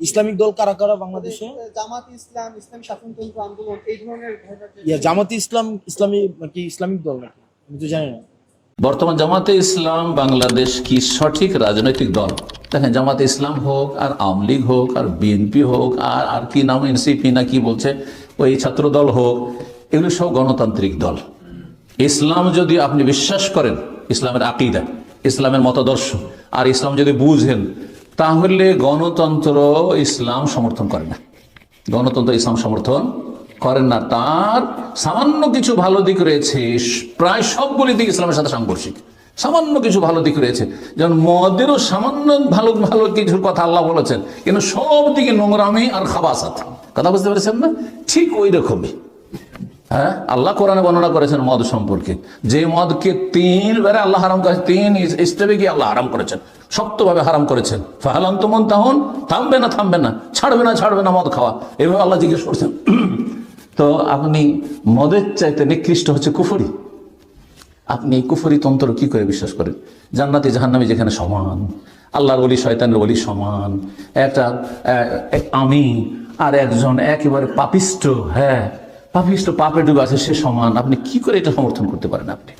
Islamic দল কারা কারা বাংলাদেশে? জামাত ইসলাম, ইসলামী শাসনতন্ত্র আন্দোলন, এই ধরনের জামাতে ইসলাম ইসলামী নাকি ইসলামিক দল নাকি আমি তো জানি না। বর্তমান জামাতে ইসলাম বাংলাদেশ কি সঠিক রাজনৈতিক দল? দেখেন, জামাতে ইসলাম হোক আর আওয়ামী লীগ হোক আর বিএনপি হোক আর কি নাম এনসিপি না কি বলছে, ওই ছাত্র দল হোক, এগুলো সব গণতান্ত্রিক দল। ইসলাম যদি আপনি বিশ্বাস করেন, ইসলামের আকীদা, ইসলামের মতাদর্শ আর ইসলাম যদি বুঝেন, তাহলে গণতন্ত্র ইসলাম সমর্থন করে না। গণতন্ত্র ইসলাম সমর্থন করেন না। তার সামান্য কিছু ভালো দিক রয়েছে, প্রায় সবগুলি দিক ইসলামের সাথে সাংঘর্ষিক। সামান্য কিছু ভালো দিক রয়েছে, যেমন মদেরও সামান্য ভালো ভালো কিছুর কথা আল্লাহ বলেছেন, কিন্তু সব দিকে নোংরামি আর খাবাসাত। কথা বুঝতে পেরেছেন না? ঠিক ওই রকমই হ্যাঁ, আল্লাহ কোরআনে বর্ণনা করেছেন মদ সম্পর্কে, যে মদকে 3 বারে আল্লাহ হারাম করেছেন, 3 স্টেপে গিয়ে আল্লাহ হারাম করেছেন, শক্তভাবে হারাম করেছেন। ফাহালান তো মন তাহন, থামবে না থামবে না, ছাড়বে না মদ খাওয়া, এভাবে আল্লাহ জিজ্ঞেস করছেন। তো আপনি মদের চাইতে নিকৃষ্ট হচ্ছে কুফরি। আপনি কুফরি তন্ত্র কি করে বিশ্বাস করেন? জান্নাতি জাহান্নামী যেখানে সমান, আল্লাহর ওলি শয়তানের ওলি সমান, একটা আমি আর একজন একেবারে পাপিষ্ট, হ্যাঁ পাপিষ্ট, পাপে ডুবে আছে, সে সমান, আপনি কি করে এটা সমর্থন করতে পারেন? আপনি